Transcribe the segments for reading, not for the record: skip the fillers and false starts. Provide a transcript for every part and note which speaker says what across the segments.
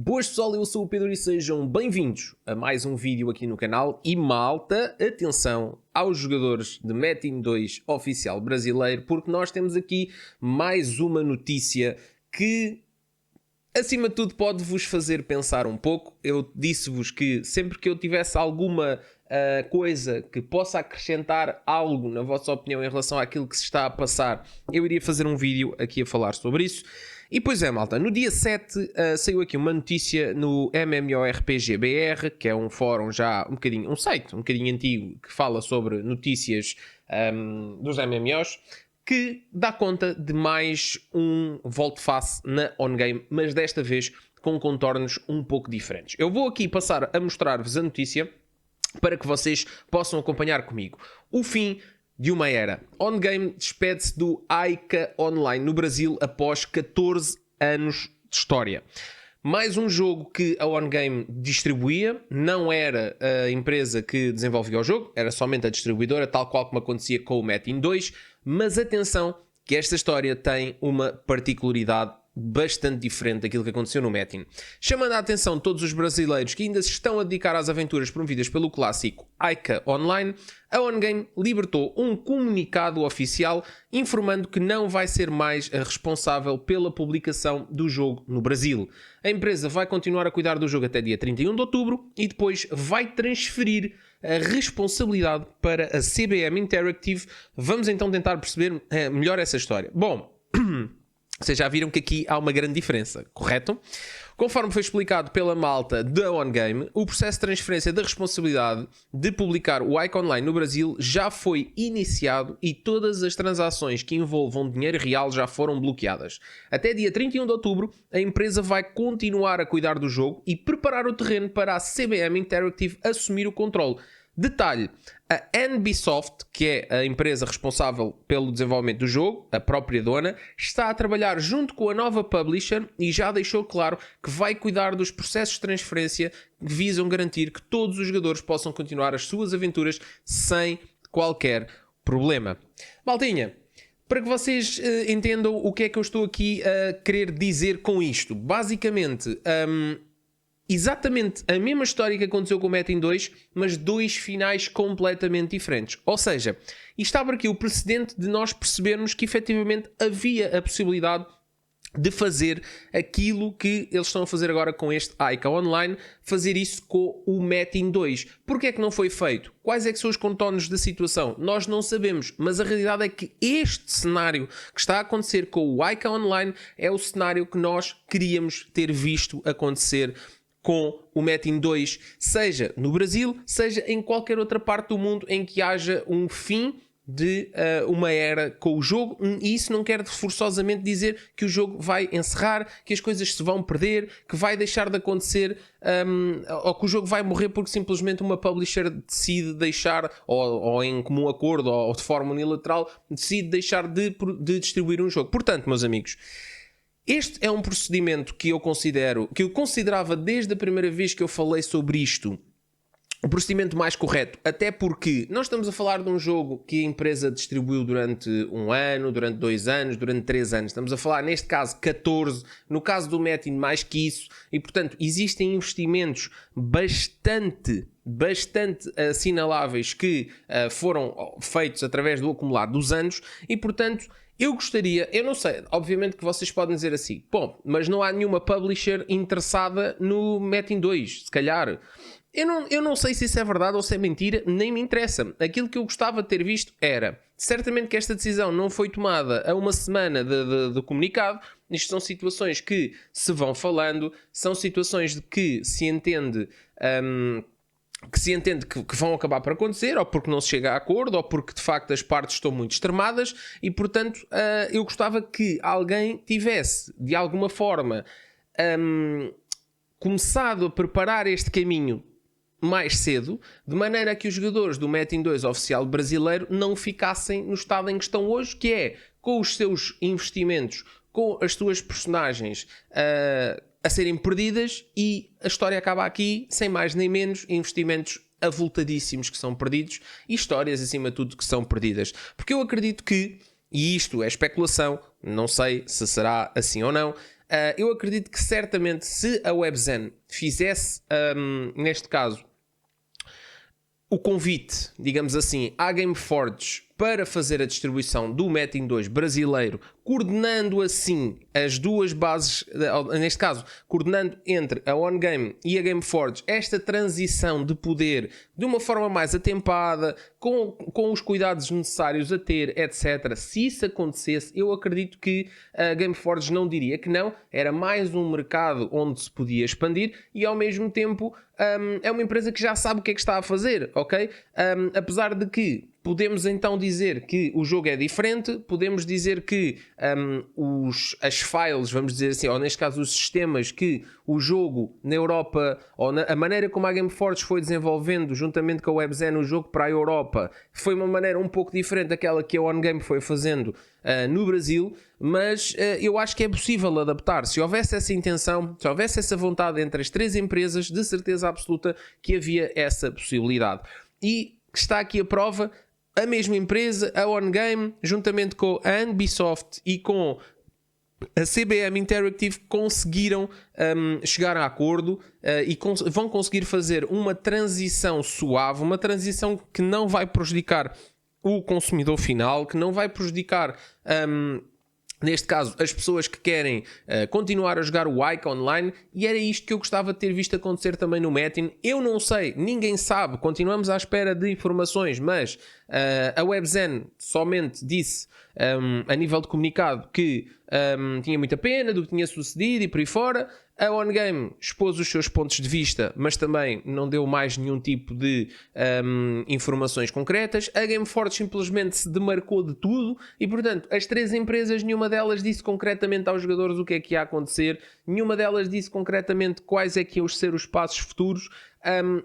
Speaker 1: Boas pessoal, eu sou o Pedro e sejam bem-vindos a mais um vídeo aqui no canal. E malta, atenção aos jogadores de Metin 2 oficial brasileiro, porque nós temos aqui mais uma notícia que, acima de tudo, pode-vos fazer pensar um pouco. Eu disse-vos que sempre que eu tivesse alguma coisa que possa acrescentar algo na vossa opinião em relação àquilo que se está a passar, eu iria fazer um vídeo aqui a falar sobre isso. E pois é, malta, no dia 7 saiu aqui uma notícia no MMORPG BR, que é um fórum já um bocadinho, um site um bocadinho antigo que fala sobre notícias dos MMOs, que dá conta de mais um volte-face na OnGame, mas desta vez com contornos um pouco diferentes. Eu vou aqui passar a mostrar-vos a notícia para que vocês possam acompanhar comigo. O fim de uma era. OnGame despede-se do Aika Online no Brasil após 14 anos de história. Mais um jogo que a OnGame distribuía, não era a empresa que desenvolvia o jogo, era somente a distribuidora, tal qual como acontecia com o Metin 2, mas atenção que esta história tem uma particularidade bastante diferente daquilo que aconteceu no Metin. Chamando a atenção de todos os brasileiros que ainda se estão a dedicar às aventuras promovidas pelo clássico Aika Online, a OnGame libertou um comunicado oficial informando que não vai ser mais a responsável pela publicação do jogo no Brasil. A empresa vai continuar a cuidar do jogo até dia 31 de outubro e depois vai transferir a responsabilidade para a CBM Interactive. Vamos então tentar perceber melhor essa história. Bom, vocês já viram que aqui há uma grande diferença, correto? Conforme foi explicado pela malta da OnGame, o processo de transferência da responsabilidade de publicar o Aika Online no Brasil já foi iniciado e todas as transações que envolvam dinheiro real já foram bloqueadas. Até dia 31 de outubro, a empresa vai continuar a cuidar do jogo e preparar o terreno para a CBM Interactive assumir o controle. Detalhe, a NBsoft, que é a empresa responsável pelo desenvolvimento do jogo, a própria dona, está a trabalhar junto com a nova publisher e já deixou claro que vai cuidar dos processos de transferência que visam garantir que todos os jogadores possam continuar as suas aventuras sem qualquer problema. Maltinha, para que vocês entendam o que é que eu estou aqui a querer dizer com isto, basicamente exatamente a mesma história que aconteceu com o Metin 2, mas dois finais completamente diferentes. Ou seja, isto abre aqui o precedente de nós percebermos que efetivamente havia a possibilidade de fazer aquilo que eles estão a fazer agora com este Aika Online, fazer isso com o Metin 2. Porquê é que não foi feito? Quais é que são os contornos da situação? Nós não sabemos, mas a realidade é que este cenário que está a acontecer com o Aika Online é o cenário que nós queríamos ter visto acontecer com o Metin 2, seja no Brasil, seja em qualquer outra parte do mundo em que haja um fim de uma era com o jogo. E isso não quer forçosamente dizer que o jogo vai encerrar, que as coisas se vão perder, que vai deixar de acontecer, ou que o jogo vai morrer porque simplesmente uma publisher decide deixar, ou em comum acordo, ou de forma unilateral, decide deixar de distribuir um jogo. Portanto, meus amigos, este é um procedimento que eu considerava desde a primeira vez que eu falei sobre isto, o procedimento mais correto, até porque nós estamos a falar de um jogo que a empresa distribuiu durante um ano, durante 2 anos, durante 3 anos. Estamos a falar, neste caso, 14, no caso do Metin, mais que isso. E, portanto, existem investimentos bastante assinaláveis que foram feitos através do acumulado dos anos e, portanto, eu não sei, obviamente que vocês podem dizer assim, bom, mas não há nenhuma publisher interessada no Metin 2, se calhar. Eu não sei se isso é verdade ou se é mentira, nem me interessa. Aquilo que eu gostava de ter visto era, certamente que esta decisão não foi tomada a uma semana de comunicado. Isto são situações que se vão falando, são situações de que se entende que vão acabar por acontecer, ou porque não se chega a acordo, ou porque de facto as partes estão muito extremadas, e portanto eu gostava que alguém tivesse de alguma forma começado a preparar este caminho mais cedo, de maneira que os jogadores do Metin 2 oficial brasileiro não ficassem no estado em que estão hoje, que é com os seus investimentos, com as suas personagens a serem perdidas, e a história acaba aqui, sem mais nem menos, investimentos avultadíssimos que são perdidos e histórias acima de tudo que são perdidas. Porque eu acredito que, e isto é especulação, não sei se será assim ou não, Eu acredito que certamente se a WebZen fizesse, neste caso, o convite, digamos assim, à Gameforge para fazer a distribuição do Metin 2 brasileiro, coordenando assim as duas bases, neste caso, coordenando entre a OneGame e a Gameforge esta transição de poder de uma forma mais atempada, com os cuidados necessários a ter, etc. Se isso acontecesse, eu acredito que a Gameforge não diria que não, era mais um mercado onde se podia expandir e ao mesmo tempo é uma empresa que já sabe o que é que está a fazer, ok? Apesar de que podemos então dizer que o jogo é diferente, podemos dizer que as files, vamos dizer assim, ou neste caso os sistemas que o jogo na Europa, ou a maneira como a Gameforge foi desenvolvendo juntamente com a WebZen o jogo para a Europa, foi uma maneira um pouco diferente daquela que a OneGame foi fazendo no Brasil, mas eu acho que é possível adaptar. Se houvesse essa intenção, se houvesse essa vontade entre as três empresas, de certeza absoluta que havia essa possibilidade. E está aqui a prova. A mesma empresa, a OneGame, juntamente com a Ubisoft e com a CBM Interactive, conseguiram chegar a acordo e vão conseguir fazer uma transição suave, uma transição que não vai prejudicar o consumidor final, que não vai prejudicar... neste caso, as pessoas que querem continuar a jogar o Ike Online, e era isto que eu gostava de ter visto acontecer também no Metin. Eu não sei, ninguém sabe, continuamos à espera de informações, mas a WebZen somente disse a nível de comunicado que tinha muita pena do que tinha sucedido e por aí fora. A OneGame expôs os seus pontos de vista, mas também não deu mais nenhum tipo de informações concretas. A Gameforge simplesmente se demarcou de tudo e, portanto, as três empresas, nenhuma delas disse concretamente aos jogadores o que é que ia acontecer, nenhuma delas disse concretamente quais é que iam ser os passos futuros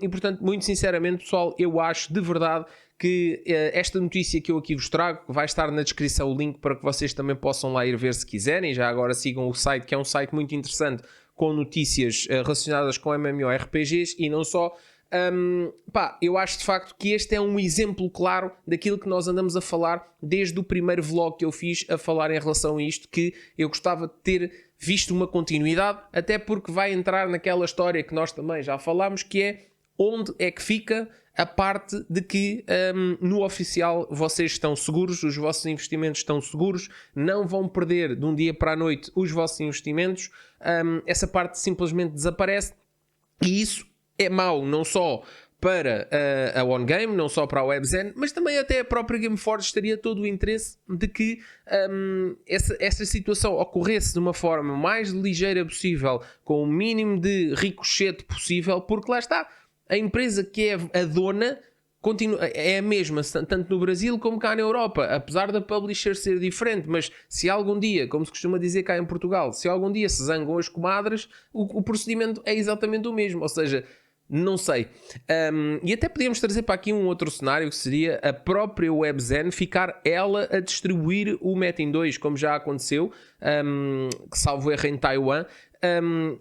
Speaker 1: e, portanto, muito sinceramente, pessoal, eu acho de verdade que esta notícia que eu aqui vos trago, vai estar na descrição o link para que vocês também possam lá ir ver se quiserem. Já agora sigam o site, que é um site muito interessante, com notícias relacionadas com MMORPGs e não só. Eu acho de facto que este é um exemplo claro daquilo que nós andamos a falar desde o primeiro vlog que eu fiz a falar em relação a isto, que eu gostava de ter visto uma continuidade, até porque vai entrar naquela história que nós também já falámos, que é onde é que fica a parte de que no oficial vocês estão seguros, os vossos investimentos estão seguros, não vão perder de um dia para a noite os vossos investimentos. Essa parte simplesmente desaparece e isso é mau não só para a OneGame, não só para a WebZen, mas também até a própria Gameforge teria todo o interesse de que essa situação ocorresse de uma forma mais ligeira possível, com o mínimo de ricochete possível, porque lá está, a empresa que é a dona é a mesma, tanto no Brasil como cá na Europa, apesar da publisher ser diferente, mas se algum dia, como se costuma dizer cá em Portugal, se algum dia se zangam as comadres, o procedimento é exatamente o mesmo, ou seja, não sei. E até podíamos trazer para aqui um outro cenário, que seria a própria WebZen ficar ela a distribuir o Metin 2, como já aconteceu, que salvo erro em Taiwan.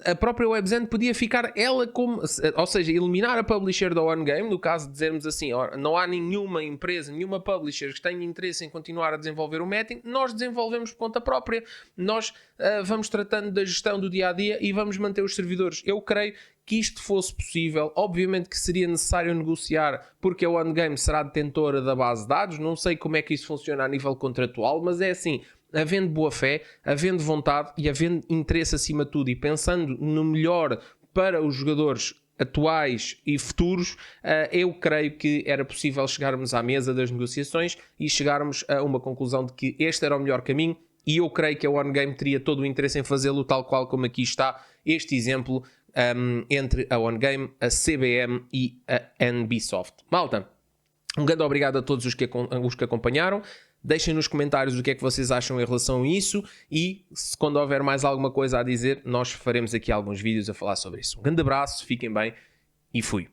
Speaker 1: A própria WebZen podia ficar ela como, ou seja, eliminar a publisher da OneGame, no caso de dizermos assim, não há nenhuma empresa, nenhuma publisher que tenha interesse em continuar a desenvolver o Metin, nós desenvolvemos por conta própria, nós vamos tratando da gestão do dia-a-dia e vamos manter os servidores. Eu creio que isto fosse possível. Obviamente que seria necessário negociar, porque a OneGame será detentora da base de dados, não sei como é que isso funciona a nível contratual, mas é assim, havendo boa fé, havendo vontade e havendo interesse acima de tudo e pensando no melhor para os jogadores atuais e futuros, eu creio que era possível chegarmos à mesa das negociações e chegarmos a uma conclusão de que este era o melhor caminho, e eu creio que a OneGame teria todo o interesse em fazê-lo, tal qual como aqui está este exemplo entre a OneGame, a CBM e a Ubisoft. Malta, um grande obrigado a todos os que acompanharam. Deixem nos comentários o que é que vocês acham em relação a isso e quando houver mais alguma coisa a dizer, nós faremos aqui alguns vídeos a falar sobre isso. Um grande abraço, fiquem bem e fui.